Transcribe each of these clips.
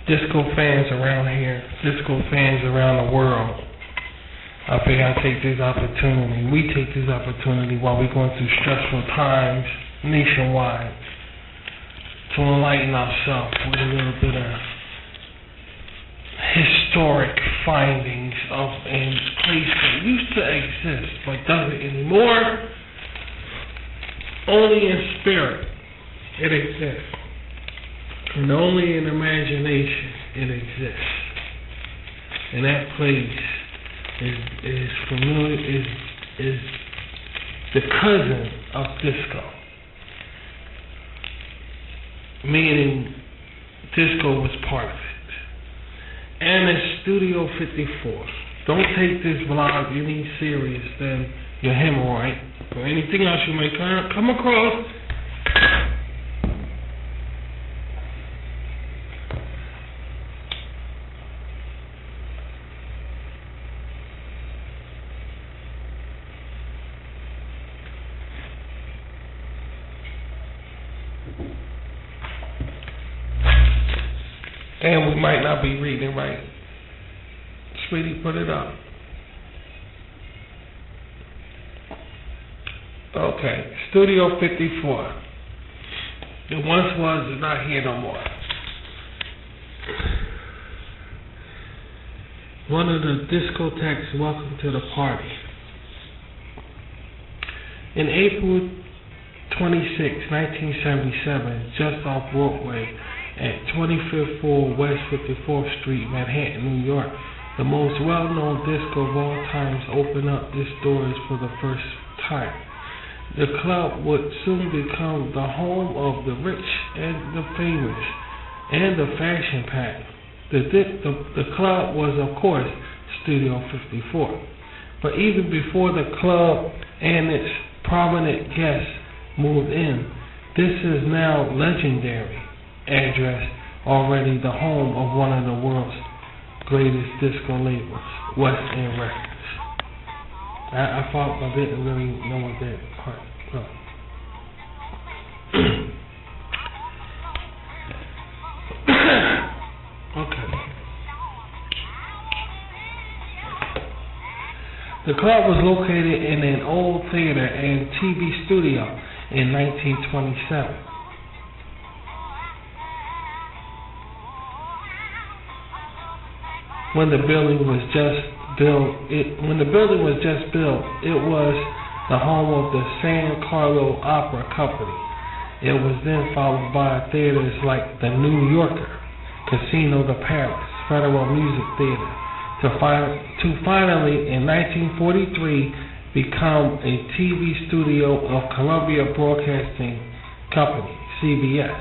disco fans around here, disco fans around the world, I figure I take this opportunity, we take this opportunity while we're going through stressful times nationwide to enlighten ourselves with a little bit of historic findings of a place that used to exist but doesn't anymore. Only in spirit it exists, and only in imagination it exists. And that place is familiar, is the cousin of disco, meaning disco was part of it. And it's Studio 54. Don't take this vlog any serious than your hemorrhoid or anything else you may come across. And we might not be reading right. Sweetie, put it up. Okay, Studio 54. It once was, is not here no more. One of the discotheques, welcome to the party. In April 26, 1977, just off Broadway, at 25th floor West 54th Street, Manhattan, New York, the most well-known disco of all times opened up its doors for the first time. The club would soon become the home of the rich and the famous and the fashion-packed. The club was, of course, Studio 54. But even before the club and its prominent guests moved in, this is now legendary address, already the home of one of the world's greatest disco labels, West End Records. I thought I didn't really know what that part was. Okay. The club was located in an old theater and TV studio in 1927. When the building was just built, it was the home of the San Carlo Opera Company. It was then followed by theaters like the New Yorker, Casino de Paris, Federal Music Theater, to finally, in 1943, become a TV studio of Columbia Broadcasting Company, CBS.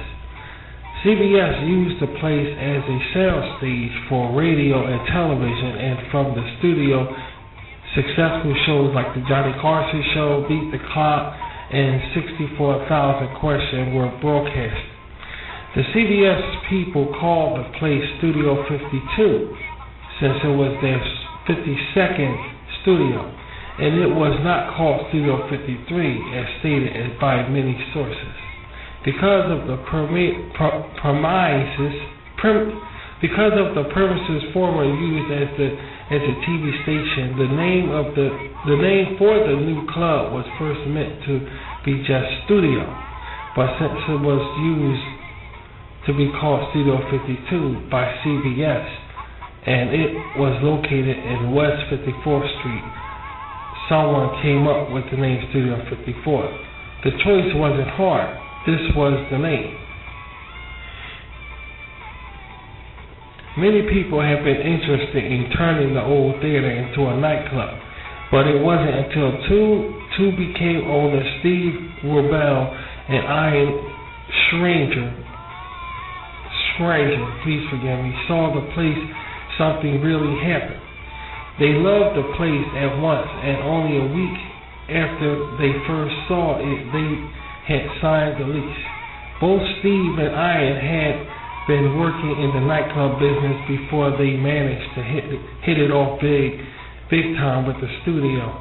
CBS used the place as a soundstage for radio and television, and from the studio, successful shows like the Johnny Carson Show, Beat the Clock, and 64,000 Questions were broadcast. The CBS people called the place Studio 52, since it was their 52nd studio, and it was not called Studio 53 as stated by many sources. Because of the premises formerly used as a TV station, the name for the new club was first meant to be just Studio, but since it was used to be called Studio 52 by CBS, and it was located in West 54th Street, someone came up with the name Studio 54. The choice wasn't hard. This was the name. Many people have been interested in turning the old theater into a nightclub, but it wasn't until two became owners, Steve Rubel and Ian Stranger, please forgive me, saw the place something really happened. They loved the place at once, and only a week after they first saw it, they had signed the lease. Both Steve and Ian had been working in the nightclub business before they managed to hit it off big time with the studio.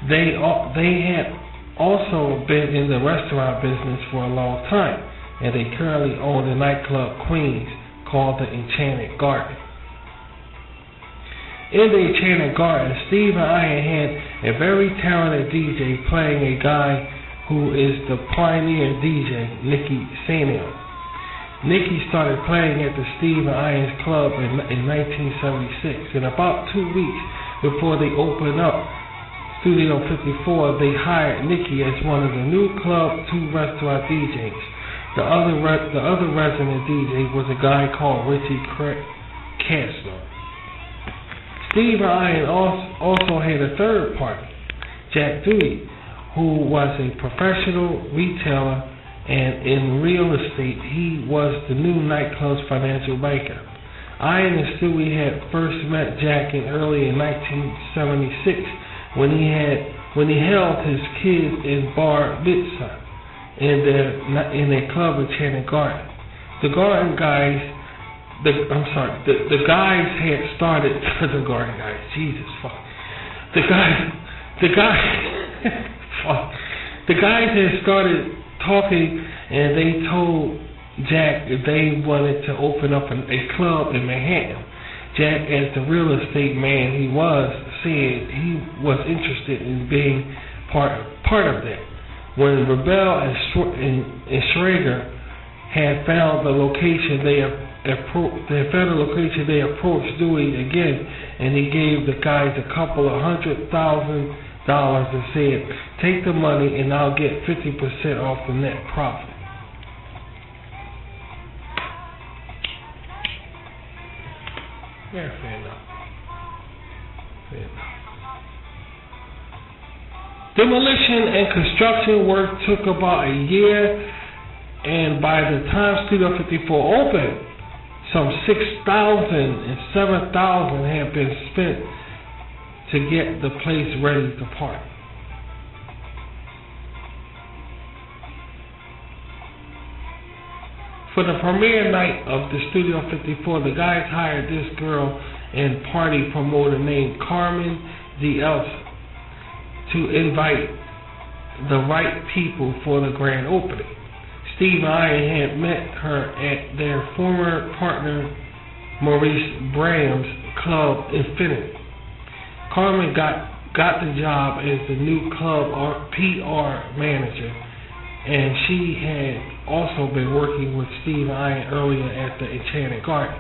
They had also been in the restaurant business for a long time, and they currently own the nightclub Queens, called the Enchanted Garden. In the Enchanted Garden, Steve and Ian had a very talented DJ playing a guy who is the pioneer DJ, Nicky Sanio. Nicky started playing at the Steve and Ian's Club in 1976. In about 2 weeks before they opened up Studio 54, they hired Nicky as one of the new Club 2 restaurant DJs. The other resident DJ was a guy called Richie Kastner. Steve and Ian also had a third partner, Jack Duty, who was a professional retailer, and in real estate, he was the new nightclub's financial banker. Ian and Stewie had first met Jack early in 1976 when he held his kids in bar mitzvah in a club in Enchanted Garden. The guys had started the Garden guys. Jesus fuck. The guys had started talking, and they told Jack if they wanted to open up a club in Manhattan. Jack, as the real estate man he was, said he was interested in being part of that. When Rebel and Schrager had found the location, they approached Dewey again, and he gave the guys a couple of $100,000 and said, "Take the money and I'll get 50% off the net profit." Yeah, fair enough. Demolition and construction work took about a year, and by the time Studio 54 opened, some $6,000 and $7,000 had been spent to get the place ready to party. For the premiere night of the Studio 54, the guys hired this girl and party promoter named Carmen D'Elsa to invite the right people for the grand opening. Steve and I had met her at their former partner Maurice Braham's club, Infinity. Carmen got the job as the new club PR manager, and she had also been working with Steve and I earlier at the Enchanted Garden.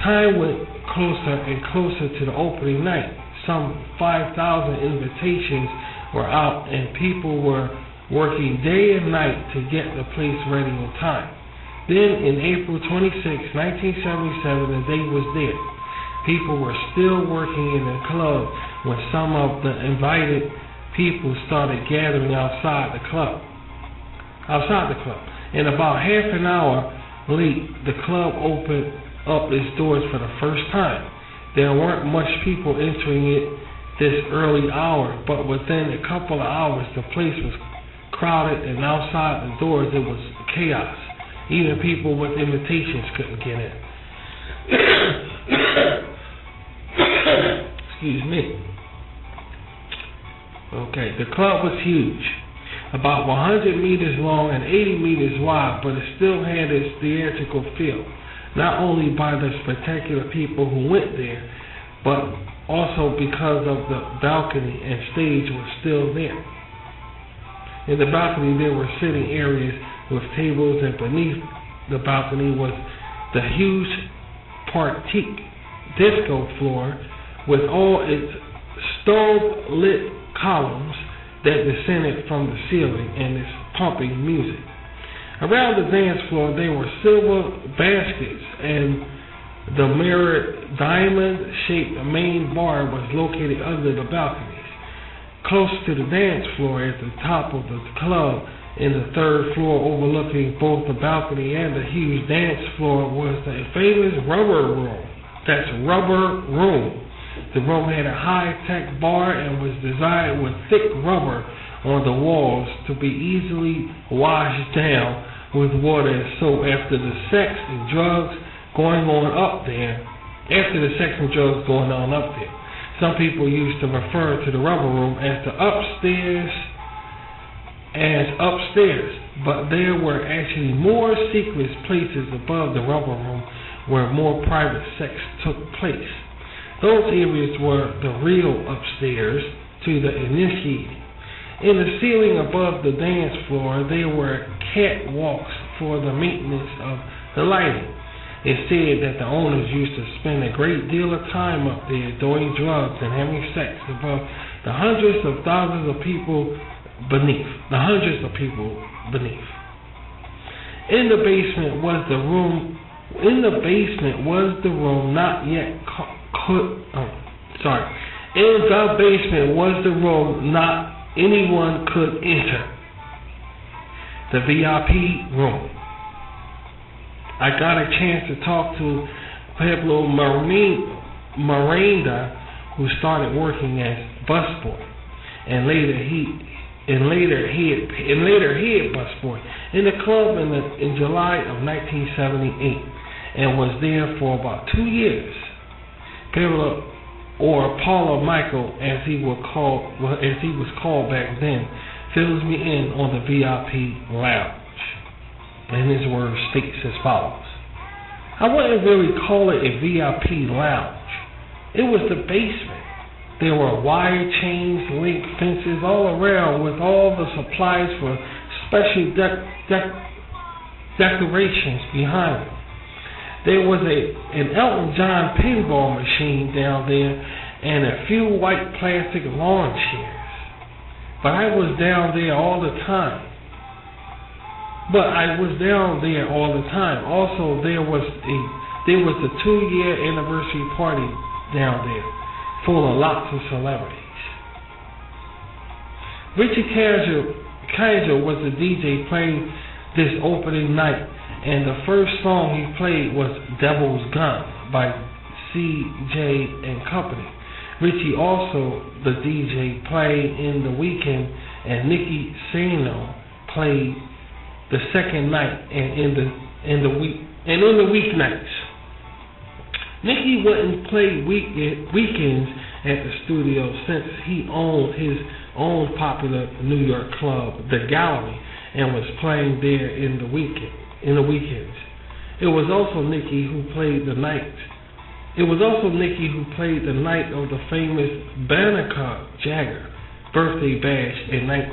Time went closer and closer to the opening night. Some 5,000 invitations were out, and people were working day and night to get the place ready in time. Then, in April 26, 1977, the day was there. People were still working in the club when some of the invited people started gathering outside the club. And about half an hour late, the club opened up its doors for the first time. There weren't much people entering it this early hour, but within a couple of hours, the place was crowded, and outside the doors, it was chaos. Even people with invitations couldn't get in. Excuse me. Okay, the club was huge, about 100 meters long and 80 meters wide, but it still had its theatrical feel, not only by the spectacular people who went there, but also because of the balcony and stage was still there. In the balcony there were sitting areas with tables, and beneath the balcony was the huge Partique disco floor with all its stove-lit columns that descended from the ceiling and its pumping music. Around the dance floor there were silver baskets, and the mirrored diamond-shaped main bar was located under the balconies. Close to the dance floor at the top of the club, in the third floor overlooking both the balcony and the huge dance floor, was the famous Rubber Room. That's Rubber Room. The room had a high-tech bar and was designed with thick rubber on the walls to be easily washed down with water and soap after the sex and drugs going on up there. Some people used to refer to the Rubber Room as the upstairs, but there were actually more secret places above the Rubber Room where more private sex took place. Those areas were the real upstairs to the initiated. In the ceiling above the dance floor, there were catwalks for the maintenance of the lighting. It said that the owners used to spend a great deal of time up there doing drugs and having sex above the hundreds of thousands of people beneath. In the basement was the room. In the basement was the room not yet In the basement was the room not anyone could enter. The VIP room. I got a chance to talk to Pablo Miranda, who started working as busboy, and later head busboy in the club in July of 1978, and was there for about 2 years. Pablo, or Paulo Michael, as he was called back then, fills me in on the VIP lounge, and his words states as follows: I wouldn't really call it a VIP lounge. It was the basement. There were wire chains, link fences all around with all the supplies for special decorations behind them. There was an Elton John pinball machine down there and a few white plastic lawn chairs. But I was down there all the time. Also, there was the 2-year anniversary party down there, full of lots of celebrities. Richie Kaiser was the DJ playing this opening night, and the first song he played was Devil's Gun by CJ and Company. Richie also the DJ played in the weekend, and Nicky Sano played the second night and in the weeknights. Nicky wouldn't play weekends at the studio since he owned his own popular New York club, The Gallery, and was playing there in the weekends. It was also Nicky who played the night of the famous Banneker Jagger birthday bash in May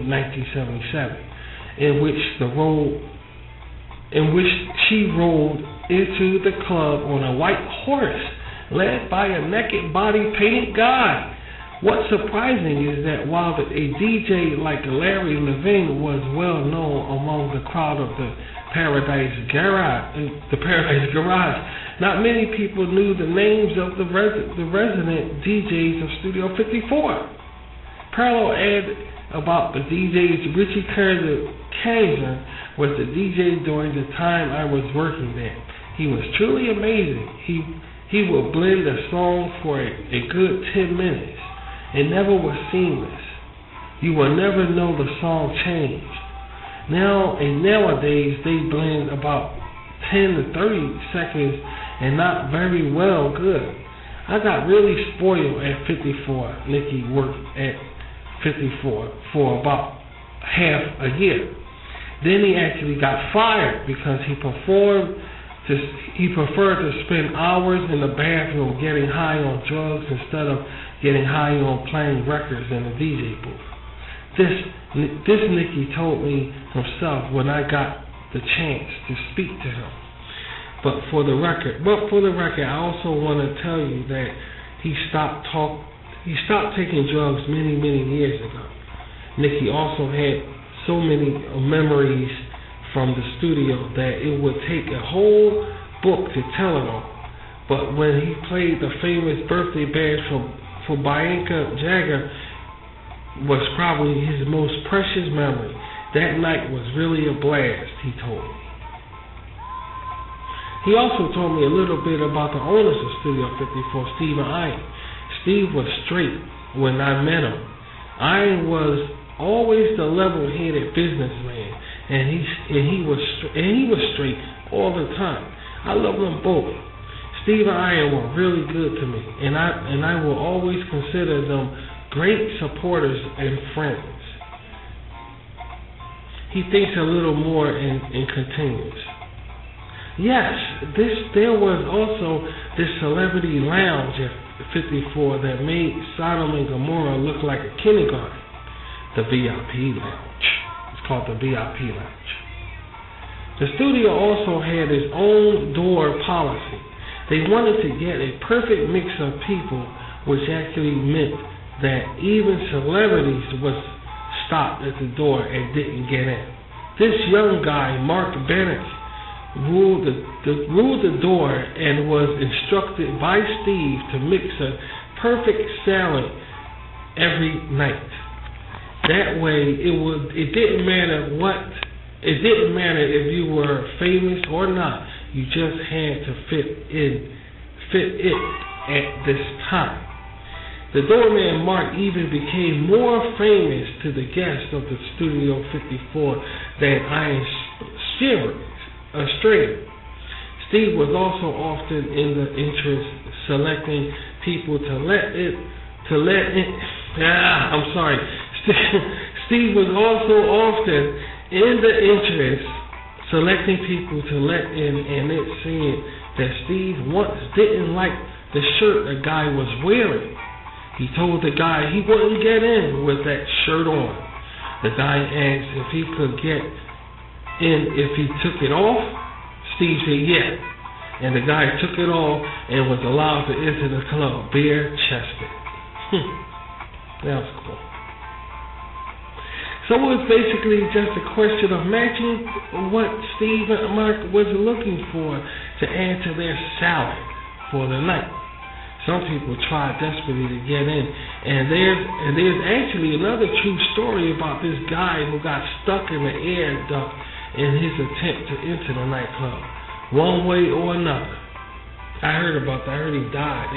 1977, in which she rode into the club on a white horse, led by a naked body painted guy. What's surprising is that while a DJ like Larry Levine was well known among the crowd of the Paradise Garage, not many people knew the names of the resident DJs of Studio 54. Parallel added about the DJs. Richie Kaiser was the DJ during the time I was working there. He was truly amazing. He would blend a song for a good 10 minutes. It never was seamless. You will never know the song changed. Nowadays they blend about 10 to 30 seconds and not very well good. I got really spoiled at 54. Nicky worked at 54 for about half a year. Then he actually got fired because he preferred to spend hours in the bathroom getting high on drugs instead of getting high on playing records in the DJ booth. This Nicky told me himself when I got the chance to speak to him. But for the record, I also want to tell you that he stopped taking drugs many years ago. Nicky also had so many memories from the studio that it would take a whole book to tell it all. But when he played the famous birthday bash for Bianca Jagger, was probably his most precious memory. That night was really a blast, he told me. He also told me a little bit about the owners of Studio 54, Steve and Ian. Steve was straight when I met him. Ian was always the level-headed businessman, and he was straight all the time. I love them both. Steve and Ian were really good to me, and I will always consider them great supporters and friends. He thinks a little more and continues. Yes, there was also this celebrity lounge at 54 that made Sodom and Gomorrah look like a kindergarten. The VIP lounge. It's called the VIP lounge. The studio also had its own door policy. They wanted to get a perfect mix of people, which actually meant that even celebrities was stopped at the door and didn't get in. This young guy, Mark Bennett, ruled the door and was instructed by Steve to mix a perfect salad every night. That way, it didn't matter if you were famous or not. You just had to fit it at this time. The doorman Mark even became more famous to the guests of the Studio 54 than Iron Stringer. Steve was also often in the interest selecting people to let in. Steve was also often in the interest selecting people to let in, and it seemed that Steve once didn't like the shirt a guy was wearing. He told the guy he wouldn't get in with that shirt on. The guy asked if he could get in if he took it off. Steve said yeah, and the guy took it off and was allowed to enter the club bare-chested. That was cool. So it was basically just a question of matching what Steve and Mark was looking for to add to their salad for the night. Some people tried desperately to get in, and there's actually another true story about this guy who got stuck in the air duct in his attempt to enter the nightclub, one way or another. I heard about that. I heard he died.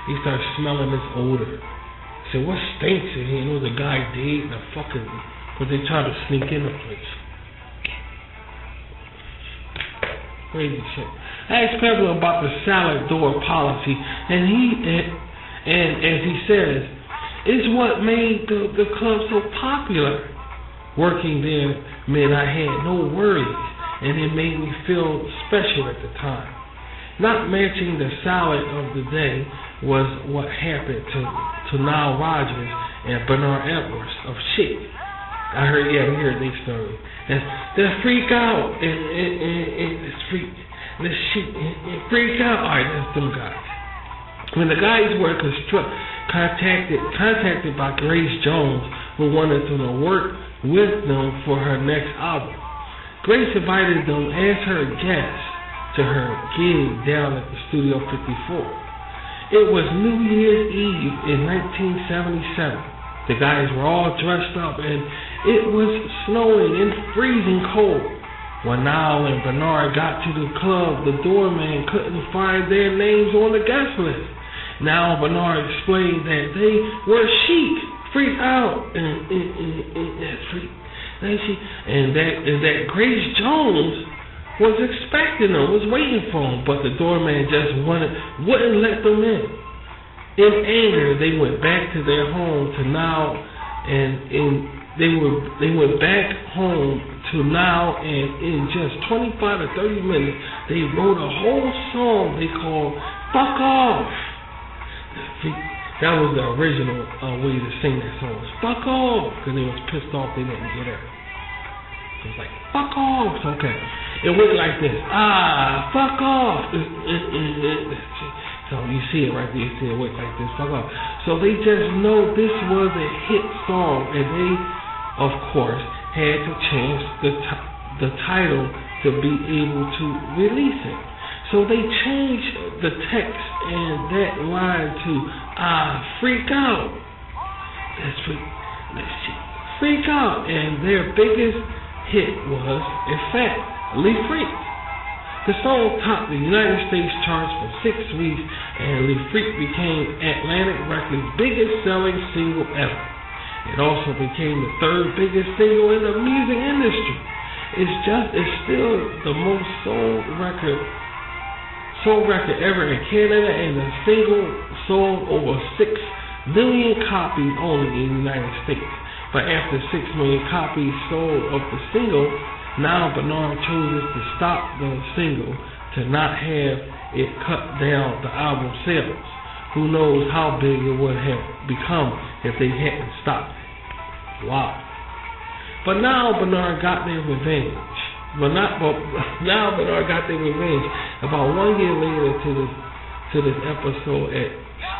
He started smelling this odor. I said, what stinks in here? You know, the guy died, but they tried to sneak in the place. Crazy shit. I asked Pebble about the salad door policy, and as he says, it's what made the club so popular. Working there meant I had no worries, and it made me feel special at the time. Not matching the salad of the day was what happened to Nile Rodgers and Bernard Edwards of Chic. We heard their story. And they freak out and freak out. Alright, that's them guys. When the guys were contacted by Grace Jones, who wanted them to work with them for her next album, Grace invited them as her guests to her gig down at the Studio 54. It was New Year's Eve in 1977. The guys were all dressed up and it was snowing and freezing cold. When Niall and Bernard got to the club, the doorman couldn't find their names on the guest list. Now Bernard explained that they were Chic, freaked out, and that Grace Jones was expecting them, was waiting for them, but the doorman just wouldn't let them in. In anger, they went back to their home to Niall, they went back home to Niall, and in just 25 to 30 minutes, they wrote a whole song they called "Fuck Off." That was the original way to sing that song. Was "Fuck Off," because they was pissed off they didn't get it. It was like "Fuck Off." Okay, it went like this. Fuck off. So you see it right there. You see it went like this. Fuck off. So they just know this was a hit song, and they, of course, had to change the title to be able to release it. So they changed the text and that line to freak out. Let's freak out. And their biggest hit was, in fact, Lee Freak. The song topped the United States charts for 6 weeks, and Lee Freak became Atlantic Records' biggest selling single ever. It also became the third biggest single in the music industry. It's still the most sold record ever in Canada, and the single sold over 6 million copies only in the United States. But after 6 million copies sold of the single, now Bernard chooses to stop the single to to not have it cut down the album sales. Who knows how big it would have become if they hadn't stopped it. Wow. But now Bernard got their revenge. Now Bernard got their revenge. About 1 year later to this episode at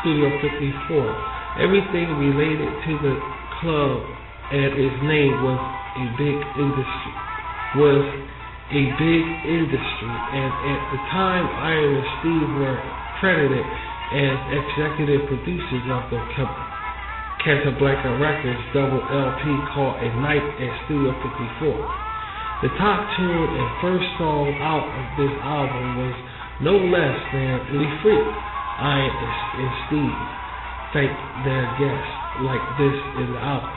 Studio 54, everything related to the club and its name was a big industry. And at the time, Iron and Steve were credited as executive producers of the Casablanca Records double LP called A Night at Studio 54. The top tune and first song out of this album was no less than Le Freak. Iron and Steve thank their guests like this in the album.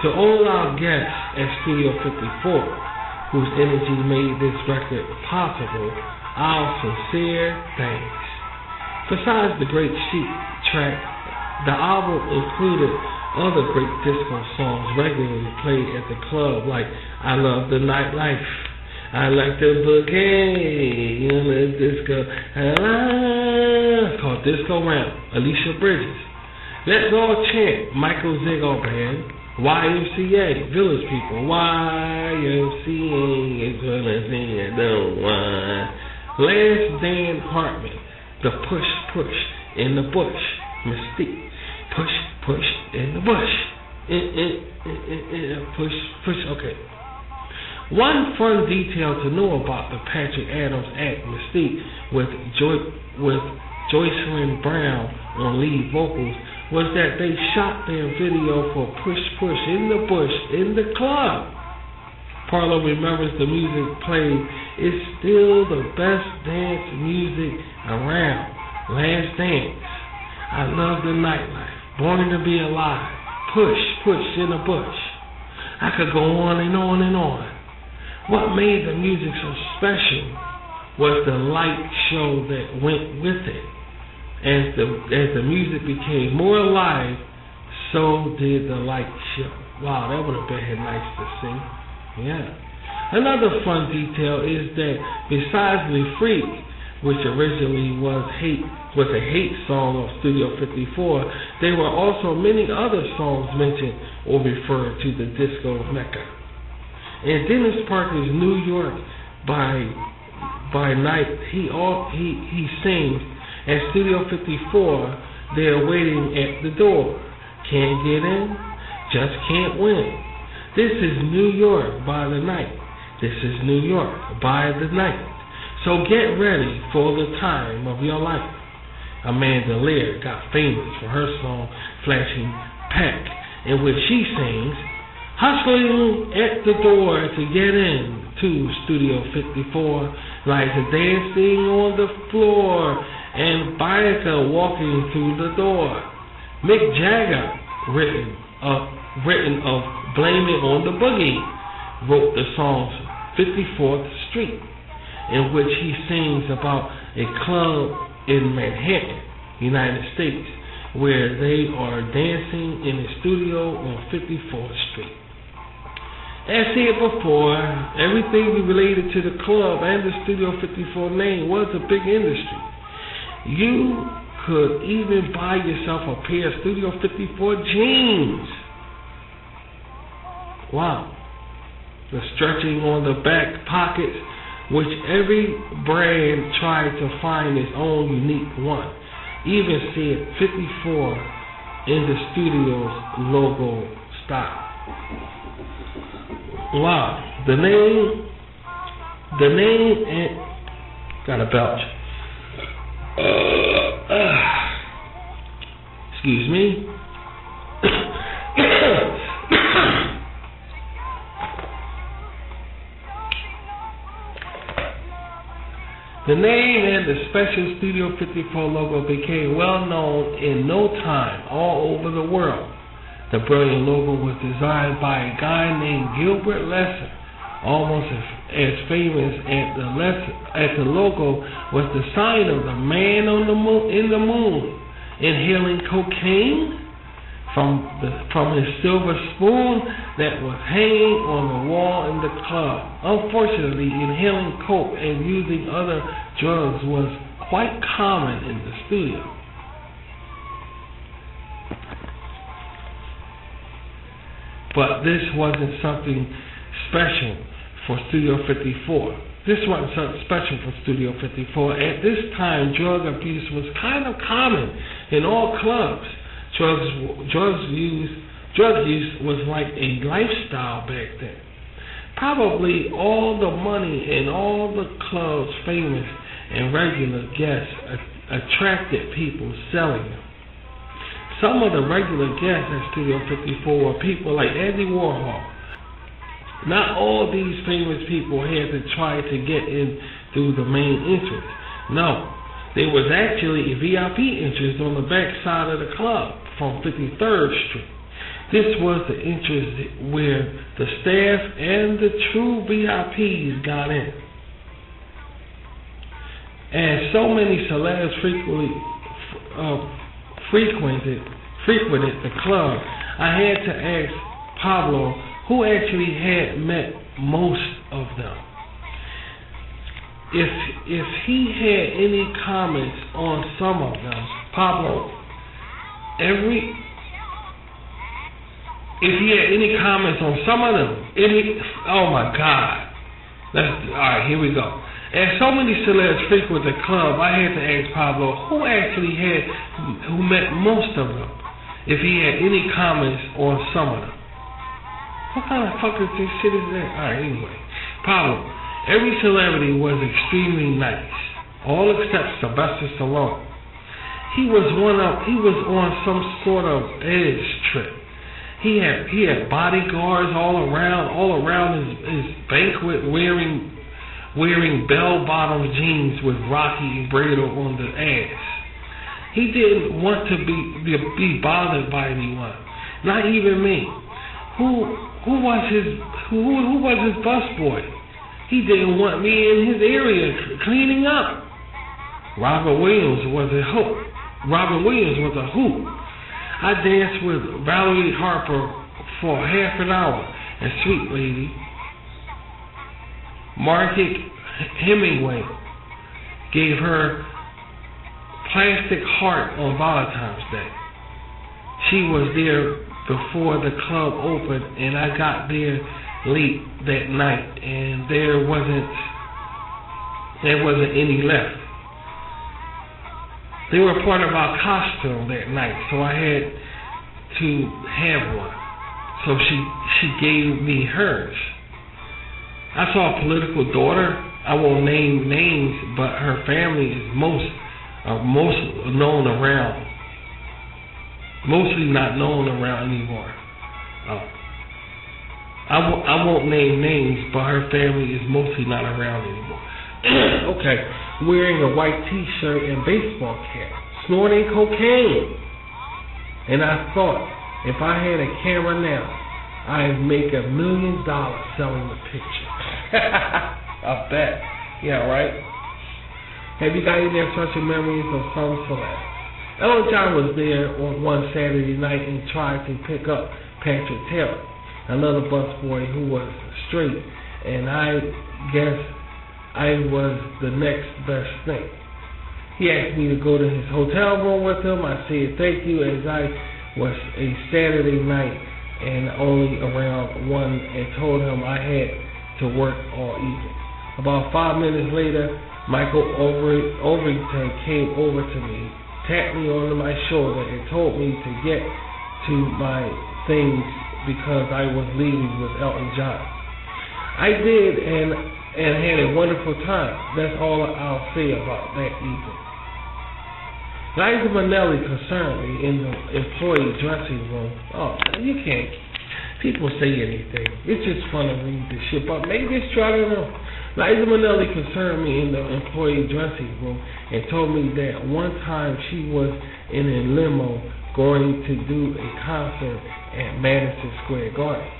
To all our guests at Studio 54, whose energy made this record possible, our sincere thanks. Besides the great Chic track, the album included other great disco songs regularly played at the club, like I Love the Nightlife, I Like the Boogie, Disco, called Disco Ramp, Alicia Bridges, Let's All Chant, Michael Ziegler Band, YMCA, Village People, YMCA is what I think I don't want. Last Dan Hartman, The Push in the Bush, Mystique, Push in the Bush, push, okay. One fun detail to know about the Patrick Adams act Mystique with Joycelyn Brown on lead vocals was that they shot their video for Push in the Bush in the club. Parlo remembers the music played is still the best dance music around. Last Dance, I Love the Nightlife, Born to Be Alive, Push in the Bush. I could go on and on and on. What made the music so special was the light show that went with it. As the music became more alive, so did the light show. Wow, that would have been nice to see. Yeah. Another fun detail is that besides Le Freak, which originally was a hate song of Studio 54, there were also many other songs mentioned or referred to the disco mecca. In Dennis Parker's New York by Night, he sings, at Studio 54, they're waiting at the door. Can't get in, just can't win. This is New York by the night. This is New York by the night. So get ready for the time of your life. Amanda Lear got famous for her song Flashing Pack, in which she sings, hustling at the door to get in to Studio 54, like the dancing on the floor and Bianca walking through the door. Mick Jagger, written of Blame It on the Boogie, wrote the song 54th Street, in which he sings about a club in Manhattan, United States, where they are dancing in a studio on 54th Street. As said before, everything related to the club and the Studio 54 name was a big industry. You could even buy yourself a pair of Studio 54 jeans. Wow. The stretching on the back pockets, which every brand tried to find its own unique one. Even said 54 in the studio's logo style. Wow. The name and got a belch. Excuse me. The name and the special Studio 54 logo became well known in no time all over the world. The brilliant logo was designed by a guy named Gilbert Lesser. Almost as famous as the logo was the sign of the man on the moon, in the moon, inhaling cocaine. from his silver spoon that was hanging on the wall in the club. Unfortunately, inhaling coke and using other drugs was quite common in the studio. But this wasn't something special for Studio 54. This wasn't something special for Studio 54. At this time, drug abuse was kind of common in all clubs. Drug use was like a lifestyle back then. Probably all the money in all the clubs, famous and regular guests, attracted people selling them. Some of the regular guests at Studio 54 were people like Andy Warhol. Not all these famous people had to try to get in through the main entrance. No, there was actually a VIP entrance on the back side of the club from 53rd Street. This was the entrance where the staff and the true VIPs got in. As so many celebs frequented the club, I had to ask Pablo, who actually had met most of them, if he had any comments on some of them. Pablo, if he had any comments on some of them, oh my God. Alright, here we go. As so many celebs frequent the club, I had to ask Pablo who met most of them, if he had any comments on some of them. What kind of fucking shit is that? Alright, anyway. Pablo, every celebrity was extremely nice, all except Sylvester Stallone. He was on some sort of edge trip. He had bodyguards all around his banquet, wearing bell-bottom jeans with Rocky embroidered on the ass. He didn't want to be bothered by anyone, not even me. Who was his busboy? He didn't want me in his area cleaning up. Robin Williams was a hoot. I danced with Valerie Harper for half an hour, and Sweet Lady Margaret Hemingway gave her plastic heart on Valentine's Day. She was there before the club opened, and I got there late that night, and there wasn't any left. They were part of our costume that night, so I had to have one. So she gave me hers. I saw a political daughter. I won't name names, but her family is most known around. Mostly not known around anymore. I won't name names, but her family is mostly not around anymore. Okay, wearing a white t-shirt and baseball cap, snorting cocaine. And I thought, if I had a camera now, I'd make $1 million selling the picture. I bet. Yeah, right? Have you got any such memories of some celebs? Elton John was there on one Saturday night and tried to pick up Patrick Taylor, another busboy who was straight, and I guess I was the next best thing. He asked me to go to his hotel room with him. I said thank you, as I was a Saturday night and only around 1, and told him I had to work all evening. About 5 minutes later, Michael Overington came over to me, tapped me on my shoulder, and told me to get to my things because I was leaving with Elton John. I did, and had a wonderful time. That's all I'll say about that evening. Liza Minnelli concerned me in the employee dressing room. Oh, you can't. People say anything. It's just fun to read this shit, but maybe it's true, I don't know. Liza Minnelli concerned me in the employee dressing room and told me that one time she was in a limo going to do a concert at Madison Square Garden.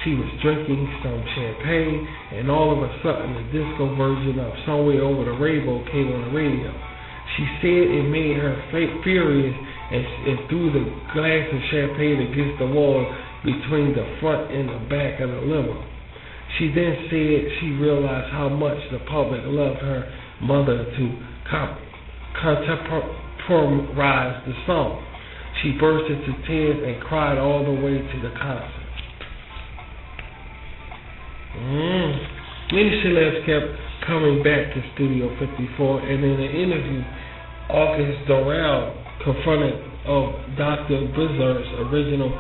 She was drinking some champagne, and all of a sudden the disco version of Somewhere Over the Rainbow came on the radio. She said it made her furious and threw the glass of champagne against the wall between the front and the back of the limo. She then said she realized how much the public loved her mother to contemporize the song. She burst into tears and cried all the way to the concert. Many celebs kept coming back to Studio 54, and in an interview, August Dorrell confronted Dr. Blizzard's original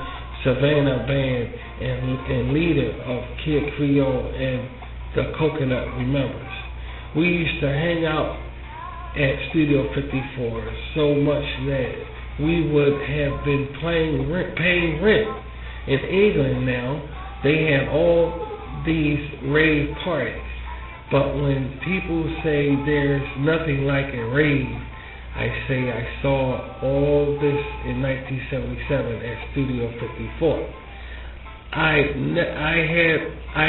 Savannah band and leader of Kid Creole and the Coconut Remembers. We used to hang out at Studio 54 so much that we would have been paying rent. In England now, they have all these rave parties. But when people say there's nothing like a rave, I say I saw all this in 1977 at Studio 54. I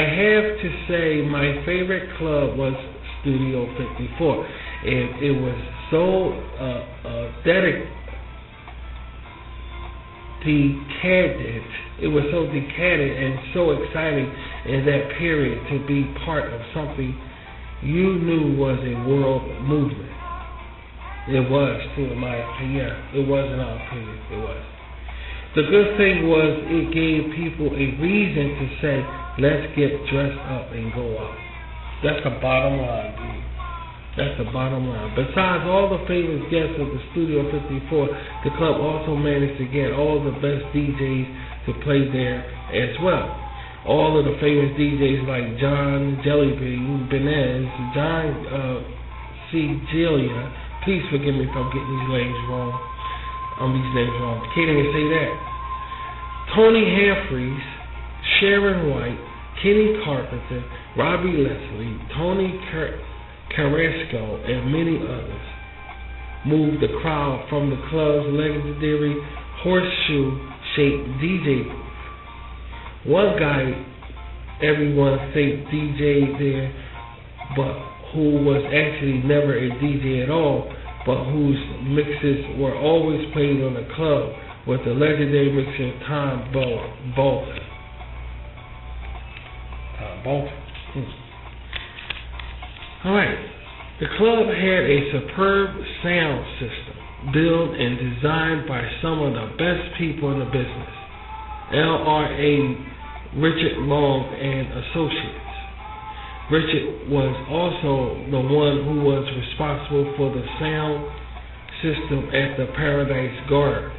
have to say my favorite club was Studio 54. It was so decadent and so exciting in that period to be part of something you knew was a world movement. It was, too, in my opinion. It was in our opinion. It was. The good thing was it gave people a reason to say, let's get dressed up and go out. That's the bottom line, dude. That's the bottom line. Besides all the famous guests of the Studio 54, the club also managed to get all the best DJs to play there as well. All of the famous DJs like John Jellybean Benez, John C. Gillia. Please forgive me if I'm getting these names wrong. Can't even say that. Tony Humphries, Sharon White, Kenny Carpenter, Robbie Leslie, Tony Carrasco, and many others moved the crowd from the club's legendary horseshoe-shaped DJ booth. One guy everyone thinks DJ'd there, but who was actually never a DJ at all, but whose mixes were always played on the club, was the legendary mixer Tom Bolton. Alright, the club had a superb sound system, built and designed by some of the best people in the business. LRA Richard Long and Associates. Richard was also the one who was responsible for the sound system at the Paradise Garage,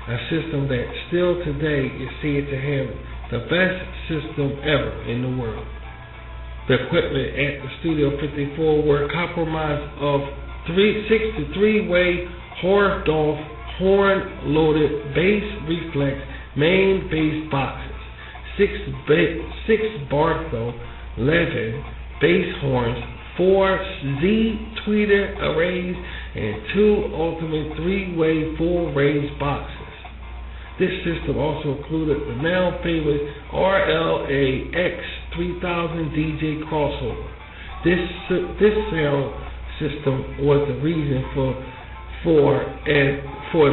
a system that still today is said to have the best system ever in the world. The equipment at the Studio 54 were comprised of 6 to 3-way horn-loaded bass reflex main bass boxes, 6 Bartho 11 bass horns, 4 Z-tweeter arrays, and 2 ultimate 3-way full range boxes. This system also included the now famous RLA X3000 DJ crossover. This sound system was the reason for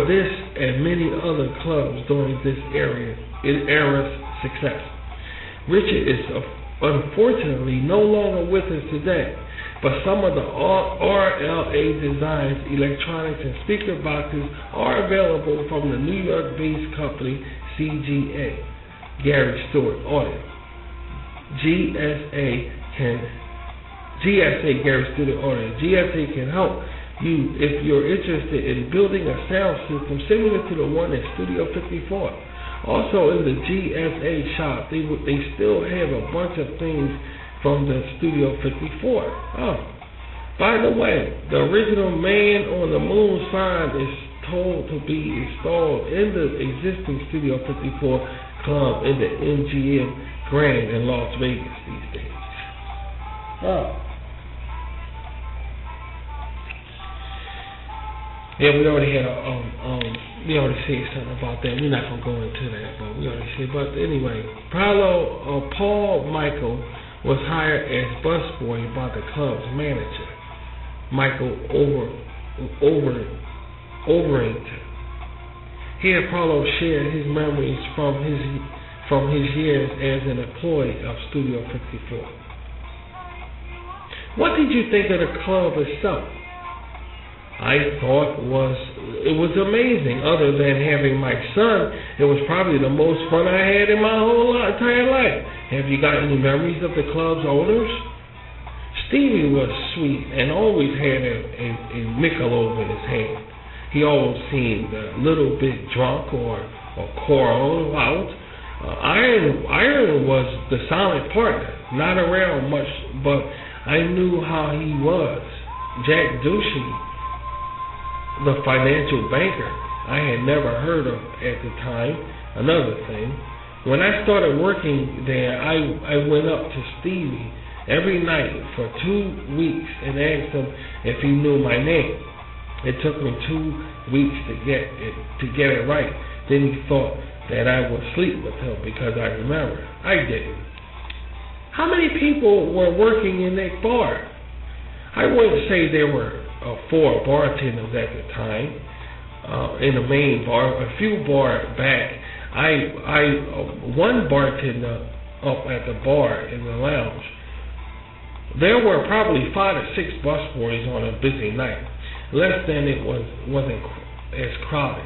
this and many other clubs during this era's success. Richard is unfortunately no longer with us today, but some of the RLA designs, electronics, and speaker boxes are available from the New York-based company CGA, Gary Stewart Audio. GSA Gary Stewart Audio. GSA can help you if you're interested in building a sound system similar to the one at Studio 54. Also in the GSA shop, they still have a bunch of things from the Studio 54. Oh, by the way, the original Man on the Moon sign is told to be installed in the existing Studio 54 club in the MGM Grand in Las Vegas these days. Oh. Yeah, we already had we already said something about that. We're not gonna go into that, but we already said. But anyway, Paul Michael was hired as busboy by the club's manager, Michael Overington. Here, Paulo shared his memories from his years as an employee of Studio 54. What did you think of the club itself? I thought it was amazing. Other than having my son, it was probably the most fun I had in my entire life. Have you got any memories of the club's owners? Stevie was sweet and always had a Michelob in his hand. He always seemed a little bit drunk or quarreled out. Iron was the silent partner, not around much, but I knew how he was. Jack Ducey, the financial banker, I had never heard of at the time. Another thing, when I started working there, I went up to Stevie every night for 2 weeks and asked him if he knew my name. It took me 2 weeks to get it right. Then he thought that I would sleep with him because I remembered. I didn't. How many people were working in that bar? I wouldn't say there were 4 bartenders at the time in the main bar. A few bars back, one bartender up at the bar in the lounge. There were probably 5 or 6 busboys on a busy night. Less than it wasn't as crowded.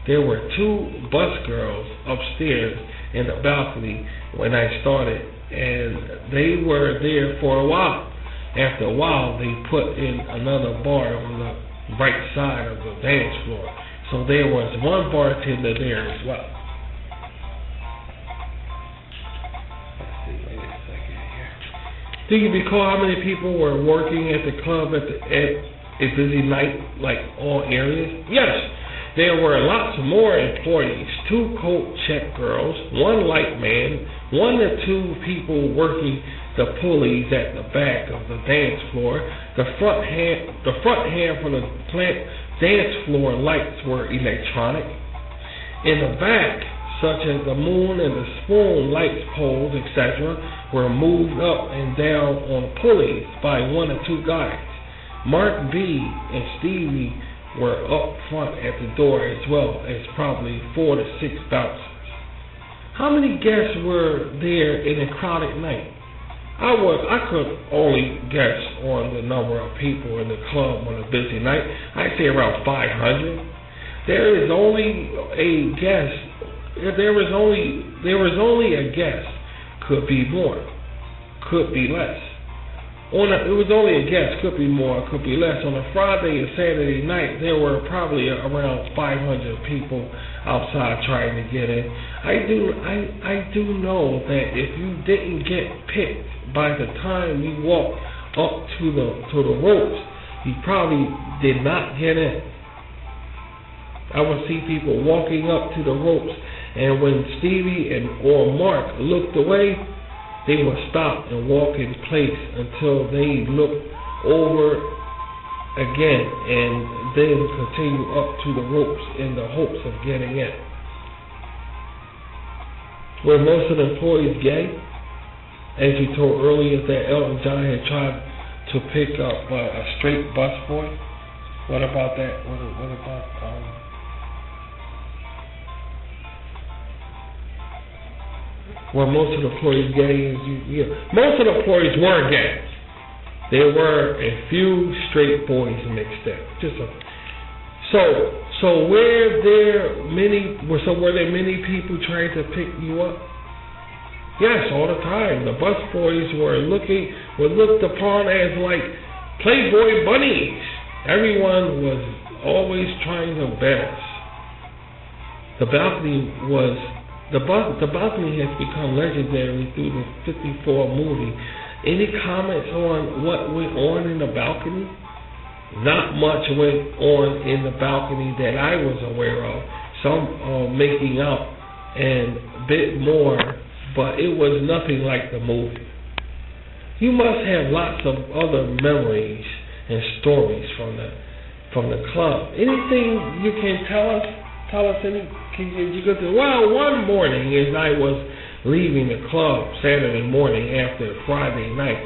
There were 2 bus girls upstairs in the balcony when I started, and they were there for a while. After a while, they put in another bar on the right side of the dance floor. So there was one bartender there as well. Let's see, wait a second here. Do you recall how many people were working at the club at a busy night, like all areas? Yes, there were lots more employees, 2 coat check girls, 1 light man, 1 or 2 people working the pulleys at the back of the dance floor. The front half of the dance floor lights were electronic. In the back, such as the moon and the spoon lights poles, etc., were moved up and down on pulleys by 1 or 2 guys. Mark B. and Stevie were up front at the door as well as probably 4 to 6 bouncers. How many guests were there in a crowded night? I could only guess on the number of people in the club on a busy night. I'd say around 500. There was only a guess. Could be more, could be less. It was only a guess, could be more, could be less. On a Friday and Saturday night, there were probably around 500 people outside trying to get in. I do know that if you didn't get picked by the time you walked up to the ropes, you probably did not get in. I would see people walking up to the ropes, and when Stevie or Mark looked away, they would stop and walk in place until they looked over again and then continue up to the ropes in the hopes of getting in. Were most of the employees gay? As you told earlier that Elton John had tried to pick up a straight busboy. What about that? What about were most of the employees gay? Most of the employees were gay. There were a few straight boys mixed in. So were there many people trying to pick you up? Yes, all the time. The busboys were looked upon as like Playboy bunnies. Everyone was always trying their best. The balcony has become legendary through the 54 movie. Any comments on what went on in the balcony? Not much went on in the balcony that I was aware of. Some making out and a bit more, but it was nothing like the movie. You must have lots of other memories and stories from the club. Anything you can tell us? Well, one morning as I was leaving the club Saturday morning after Friday night,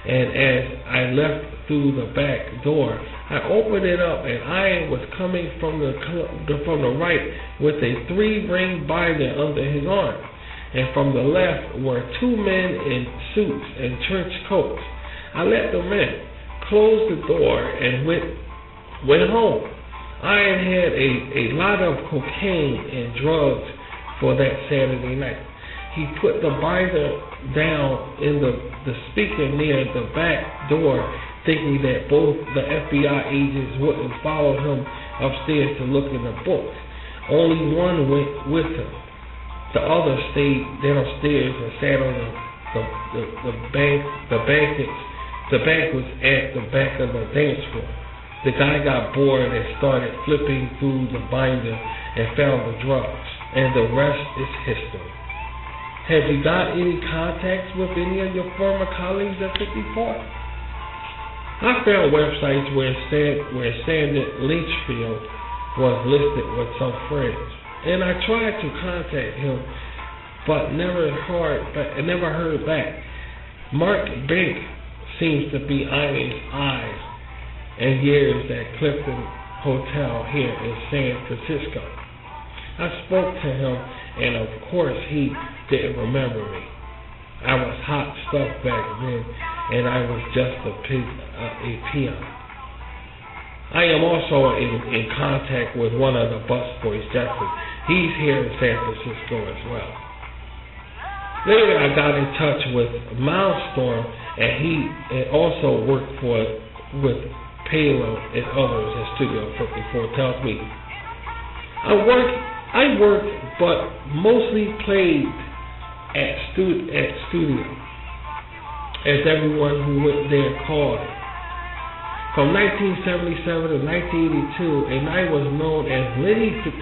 and as I left through the back door, I opened it up, and I was coming from the right with a 3-ring binder under his arm, and from the left were 2 men in suits and trench coats. I let them in, closed the door, and went home. I had a lot of cocaine and drugs for that Saturday night. He put the binder down in the speaker near the back door, thinking that both the FBI agents wouldn't follow him upstairs to look in the books. Only one went with him. The other stayed downstairs and sat on the banquets. The bank was at the back of the dance floor. The guy got bored and started flipping through the binder and found the drugs, and the rest is history. Have you got any contacts with any of your former colleagues at 54? I found websites where Sandy Lynchfield was listed with some friends, and I tried to contact him, but never heard back. Mark Bank seems to be eyeing his eyes and years at Clifton Hotel here in San Francisco. I spoke to him, and of course he didn't remember me. I was hot stuff back then, and I was just a peon. I am also in contact with one of the busboys, Jeffrey. He's here in San Francisco as well. Later, I got in touch with Milestorm, and he also worked with Palo and others at Studio 54. Tells me I worked, but mostly played at studio, as everyone who went there called it. From 1977 to 1982, and I was known as Lenny 54.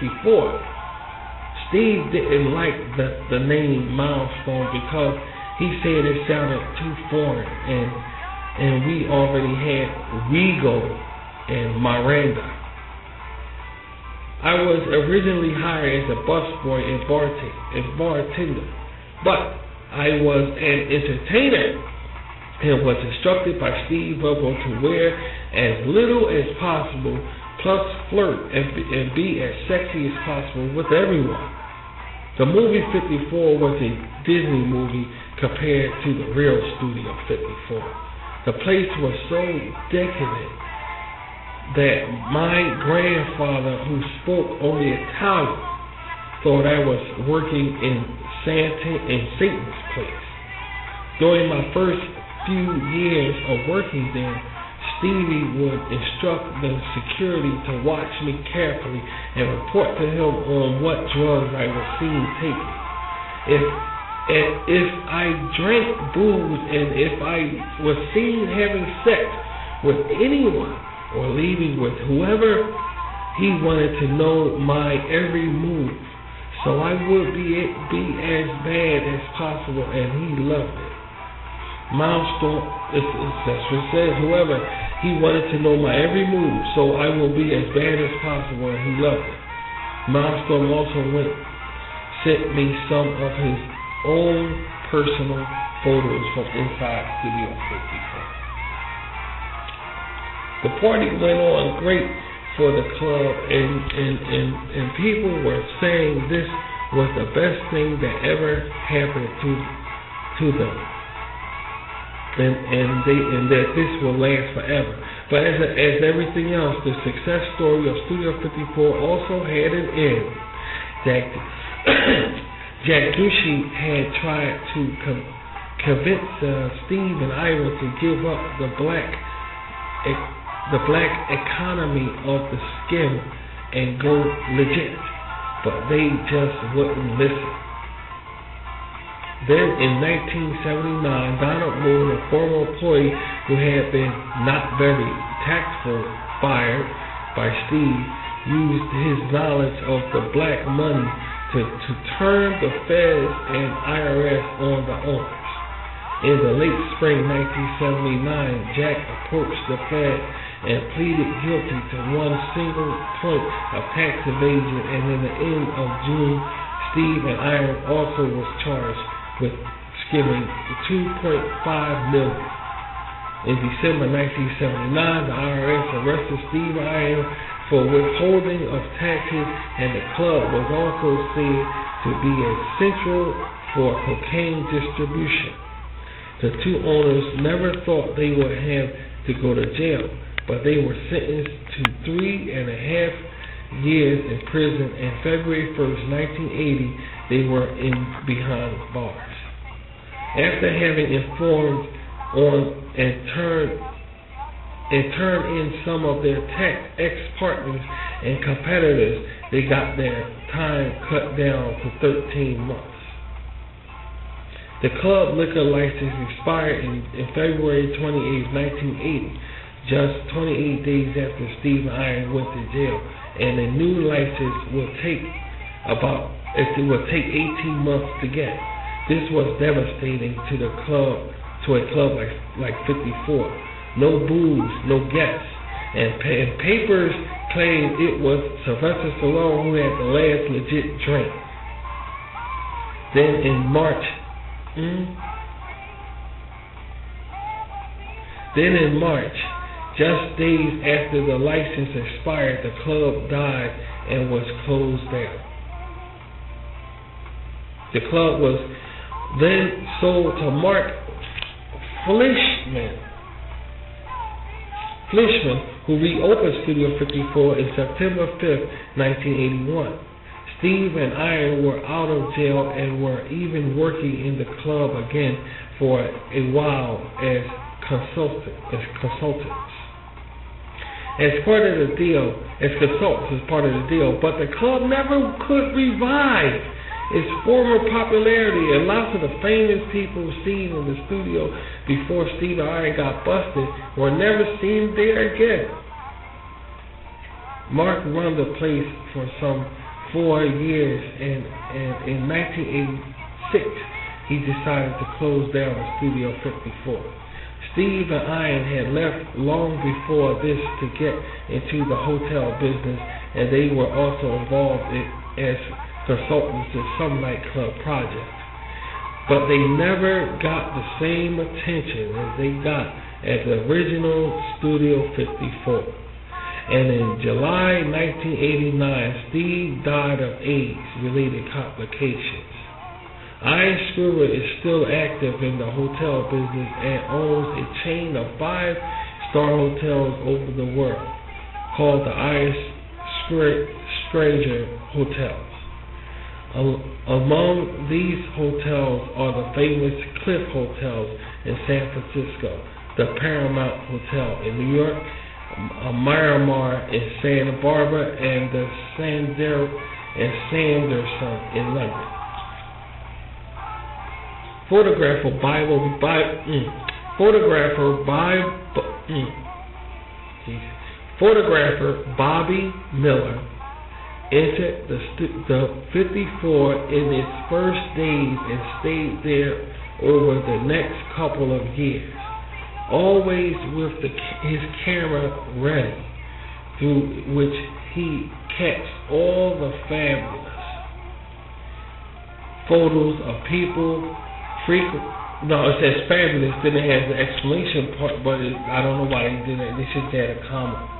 Steve didn't like the name Milestone because he said it sounded too foreign, and we already had Regal and Miranda. I was originally hired as a busboy and bartender, but I was an entertainer and was instructed by Steve Bubble to wear as little as possible, plus flirt and be as sexy as possible with everyone. The movie 54 was a Disney movie compared to the real Studio 54. The place was so decadent that my grandfather, who spoke only Italian, thought I was working in Satan's place. During my first few years of working there, Stevie would instruct the security to watch me carefully and report to him on what drugs I was seen taking. If I drank booze and if I was seen having sex with anyone or leaving with whoever, he wanted to know my every move, so I would be as bad as possible, and he loved it. Milestone, that's what it says, whoever, he wanted to know my every move, so I will be as bad as possible, and he loved it. Milestone also sent me some of his own personal photos from inside Studio 54. The party went on great for the club, and people were saying this was the best thing that ever happened to them. And that this will last forever. But as everything else, the success story of Studio 54 also had an end. Jack Ducey had tried to convince Steve and Ira to give up the black economy of the skin and go legit, but they just wouldn't listen. Then in 1979, Donald Moon, a former employee who had been not very tactful, fired by Steve, used his knowledge of the black money to turn the feds and IRS on the owners. In the late spring 1979, Jack approached the Fed and pleaded guilty to one single point of tax evasion, and in the end of June, Steve and Ira also was charged with skimming $2.5 million. In December 1979, the IRS arrested Steve Iron for withholding of taxes, and the club was also said to be essential for cocaine distribution. The two owners never thought they would have to go to jail, but they were sentenced to 3.5 years in prison, and February 1st, 1980, they were behind bars. After having informed on and turned in some of their ex-partners and competitors, they got their time cut down to 13 months. The club liquor license expired in February 28, 1980, just 28 days after Steve Iron went to jail, and a new license will take 18 months to get. This was devastating to a club like 54. No booze, no guests, and papers claimed it was Sylvester Stallone who had the last legit drink. Then in March, just days after the license expired, the club died and was closed down. The club was then sold to Mark Fleischman, who reopened Studio 54 in September 5th, 1981. Steve and Iron were out of jail and were even working in the club again for a while as consultants. As consultants as part of the deal, but the club never could revive its former popularity, and lots of the famous people seen in the studio before Steve Iron got busted were never seen there again. Mark run the place for some 4 years, and in 1986 he decided to close down Studio 54. Steve and Iron had left long before this to get into the hotel business, and they were also involved as consultants in some nightclub projects. But they never got the same attention as they got at the original Studio 54. And in July 1989, Steve died of AIDS-related complications. Iron Screwer is still active in the hotel business and owns a chain of 5-star hotels over the world called the Iron Stranger Hotels. Among these hotels are the famous Cliff Hotels in San Francisco, the Paramount Hotel in New York, Miramar in Santa Barbara, and the Sanderson in London. Photographer Bobby Miller entered the 54 in its first days and stayed there over the next couple of years, always with his camera ready, through which he catches all the fabulous photos of people. It says fabulous, then it has the exclamation part, but I don't know why they did that. They should add a comma.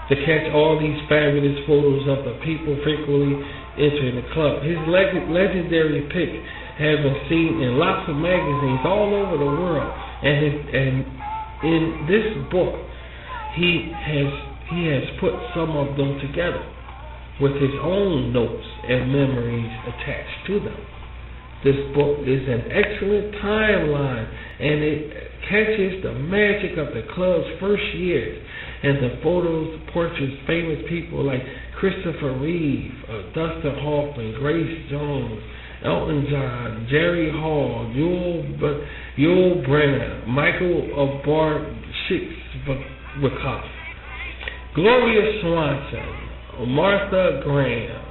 To catch all these fabulous photos of the people frequently entering the club. His legendary pics have been seen in lots of magazines all over the world, and in this book, he has put some of them together with his own notes and memories attached to them. This book is an excellent timeline, and it catches the magic of the club's first years, and the photos portrays famous people like Christopher Reeve, Dustin Hoffman, Grace Jones, Elton John, Jerry Hall, Yul Brenner, Michael Barshikoff, Gloria Swanson, Martha Graham,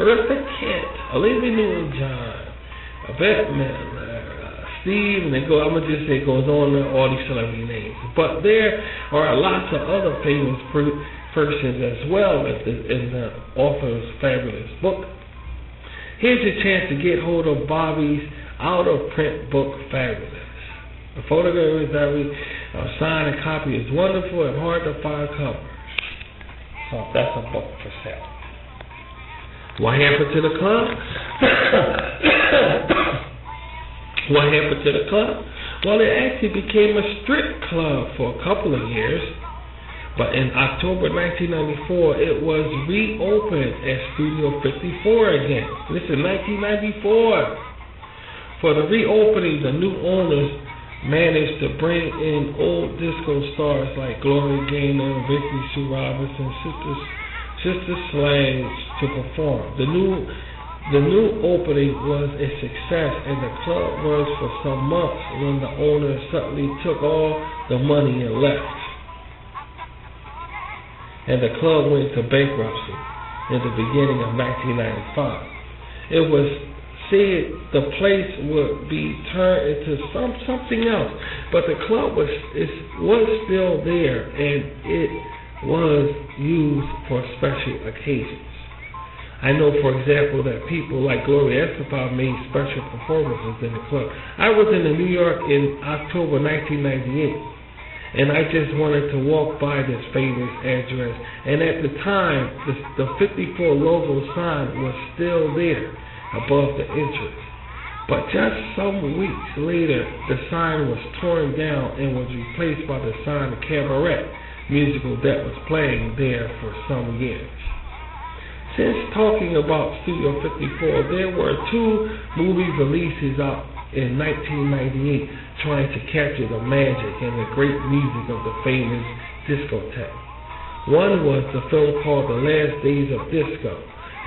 Eartha Kitt, Olivia Newton-John, Bette Midler, Steve, and I'm going to just say it goes on there, all these celebrity names. But there are lots of other famous persons as well in the author's fabulous book. Here's your chance to get hold of Bobby's out-of-print book, Fabulous. The photograph is A signed copy is wonderful and hard to find cover. So that's a book for sale. What happened to the club? What happened to the club? Well, it actually became a strip club for a couple of years. But in October 1994, it was reopened as Studio 54 again. This is 1994. For the reopening, the new owners managed to bring in old disco stars like Gloria Gaynor, Vicky Sue Robinson, Sister Sledge to perform. The new opening was a success, and the club was for some months when the owner suddenly took all the money and left. And the club went into bankruptcy in the beginning of 1995. It was said the place would be turned into something else, but the club was still there, and it was used for special occasions. I know, for example, that people like Gloria Estefan made special performances in the club. I was in New York in October 1998. And I just wanted to walk by this famous address. And at the time, the 54 logo sign was still there above the entrance. But just some weeks later, the sign was torn down and was replaced by the sign of Cabaret musical that was playing there for some years. Since talking about Studio 54, there were 2 movie releases out in 1998 trying to capture the magic and the great music of the famous discotheque. One was the film called The Last Days of Disco,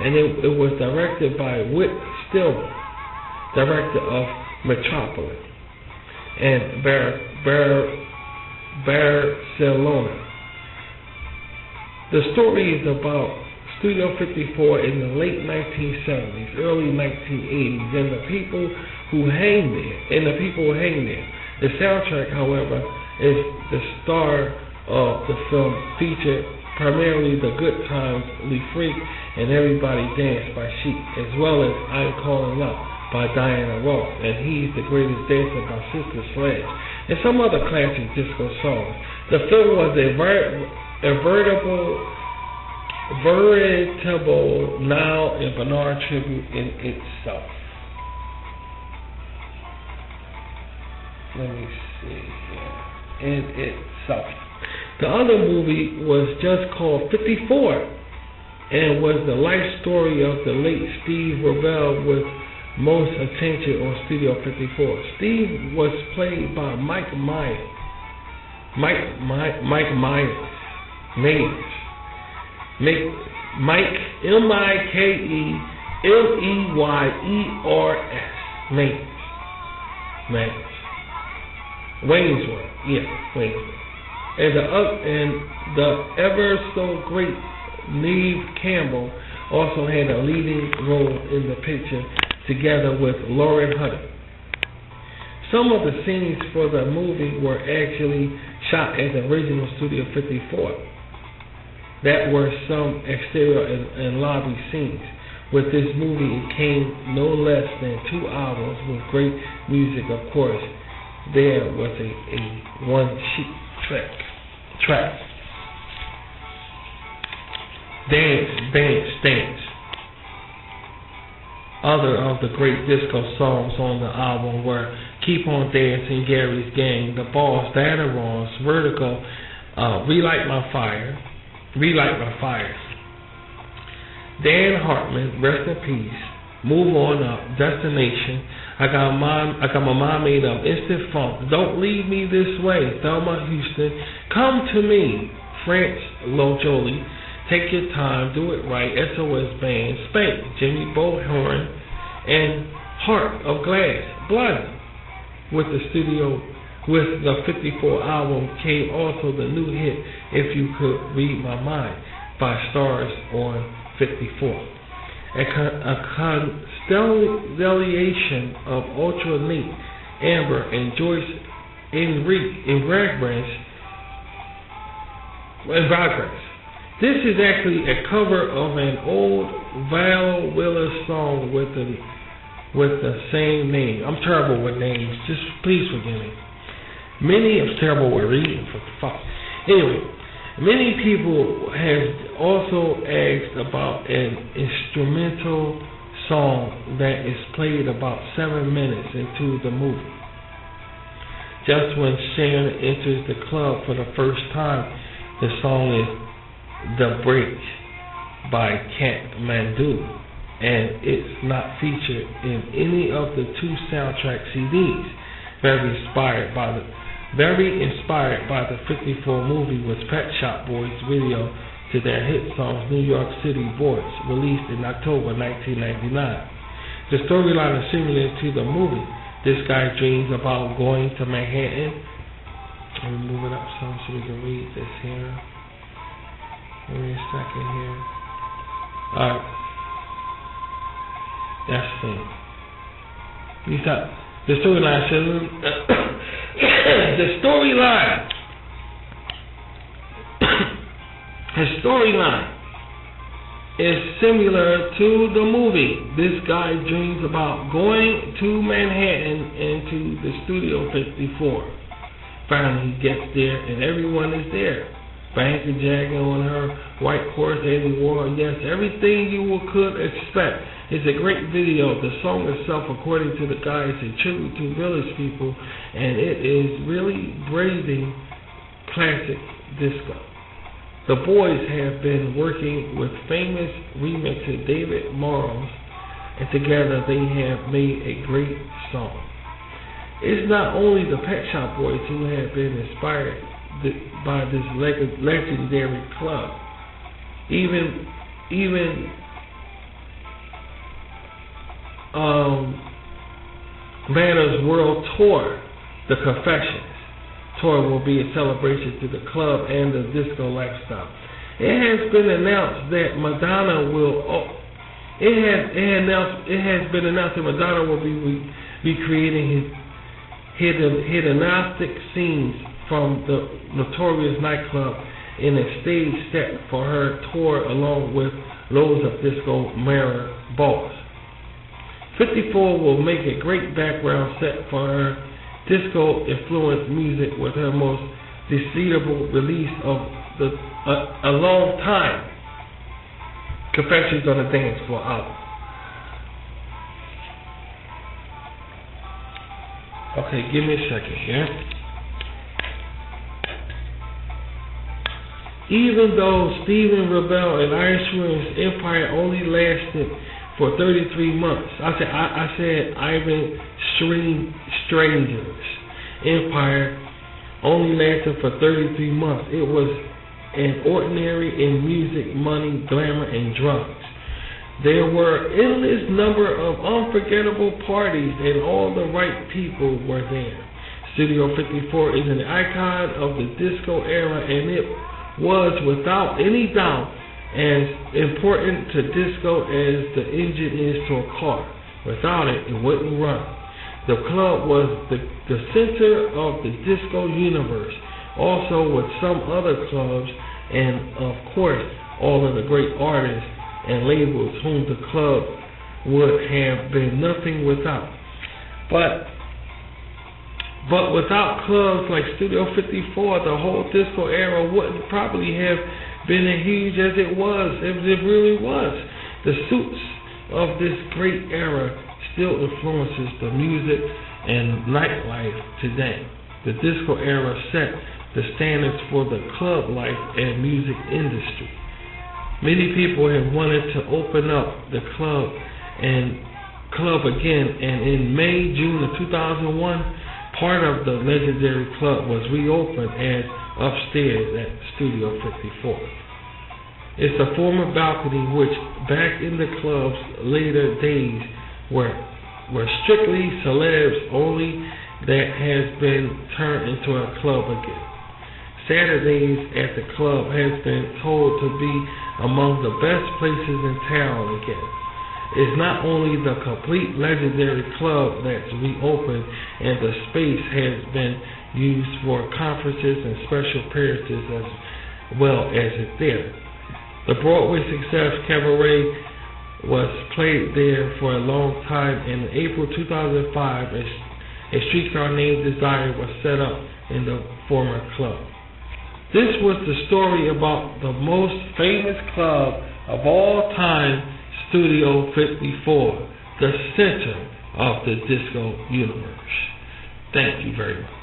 and it was directed by Whit Stillman, director of Metropolis and Barcelona. The story is about Studio 54 in the late 1970s, early 1980s, and the people who hang there. The soundtrack, however, is the star of the film, featured primarily The Good Times, Le Freak, and Everybody Dance by Chic, as well as I'm Calling Up by Diana Ross, and He's the Greatest Dancer by Sister Sledge, and some other classic disco songs. The film was a veritable Nile and Bernard tribute in itself. Let me see here. In itself. The other movie was just called 54 and was the life story of the late Steve Revell with most attention on Studio 54. Steve was played by Mike Myers. Mike Myers. Myers. Waynesworth. And the ever so great Neve Campbell also had a leading role in the picture, together with Lauren Hutter. Some of the scenes for the movie were actually shot at the original Studio 54. That were some exterior and lobby scenes. With this movie, it came no less than 2 hours with great music, of course. There was a one-sheet track. Dance. Other of the great disco songs on the album were Keep On Dancing, Gary's Gang, The Boss, The Adderons, Vertigo, Relight My Fire. Dan Hartman, rest in peace. Move On Up, Destination. I got my mind made up. Instant Funk, Don't Leave Me This Way. Thelma Houston, Come to Me. France Lojoli, Take Your Time, Do It Right. SOS Band, Spank, Jimmy Bohorn, and Heart of Glass. Blood. With the 54 album came also the new hit If You Could Read My Mind by Stars on 54. A constellation of Ultra Neat, Amber, and Joyce Enrique in Vagrants. This is actually a cover of an old Val Willis song with the same name. I'm terrible with names. Just please forgive me. It's terrible with reading. Anyway, many people have also asked about an instrumental song that is played about 7 minutes into the movie. Just when Sharon enters the club for the first time, the song is "The Break" by Kathmandu, and it's not featured in any of the 2 soundtrack CDs. Very inspired by the 54 movie was Pet Shop Boys' video to their hit song New York City Boys, released in October 1999. The storyline is similar to the movie. This guy dreams about going to Manhattan. Let me move it up so we can read this here. Give me a second here. Alright. That's the thing. The storyline says the storyline is similar to the movie. This guy dreams about going to Manhattan and to the Studio 54. Finally, he gets there and everyone is there. Banker Jagger on her white horse, Andy Warhol, yes, everything you could expect. It's a great video. The song itself, according to the guy, is a tribute to village people, and it is really breathing classic disco. The boys have been working with famous remixer David Morales, and together they have made a great song. It's not only the Pet Shop Boys who have been inspired by this legendary club. Even Banner's World Tour, The Confessions Tour, will be a celebration to the club and the disco lifestyle. It has been announced that Madonna will. It has been announced that Madonna will be creating hedonistic scenes from the notorious nightclub in a stage set for her tour, along with loads of disco mirror balls. 54 will make a great background set for her disco-influenced music with her most desirable release of a long time, Confessions on the Dance Floor album. Okay, give me a second here. Even though Stephen Rebel and Irishman's empire only lasted for 33 months, I said Ivan Stranger's empire only lasted for 33 months. It was an ordinary in music, money, glamour, and drugs. There were endless number of unforgettable parties, and all the right people were there. Studio 54 is an icon of the disco era, and it was without any doubt as important to disco as the engine is to a car. Without it, it wouldn't run. The club was the center of the disco universe, also with some other clubs, and of course all of the great artists and labels whom the club would have been nothing without. But without clubs like Studio 54, the whole disco era wouldn't probably have been as huge as it was, as it really was. The suits of this great era still influences the music and nightlife today. The disco era set the standards for the club life and music industry. Many people have wanted to open up the club again, and in June of 2001, part of the legendary club was reopened as upstairs at Studio 54. It's a former balcony which, back in the club's later days, were strictly celebs only, that has been turned into a club again. Saturdays at the club has been told to be among the best places in town again. It's not only the complete legendary club that's reopened, and the space has been used for conferences and special appearances as well as a theater. The Broadway success Cabaret was played there for a long time, and in April 2005, a streetcar named Desire was set up in the former club. This was the story about the most famous club of all time, Studio 54, the center of the disco universe. Thank you very much.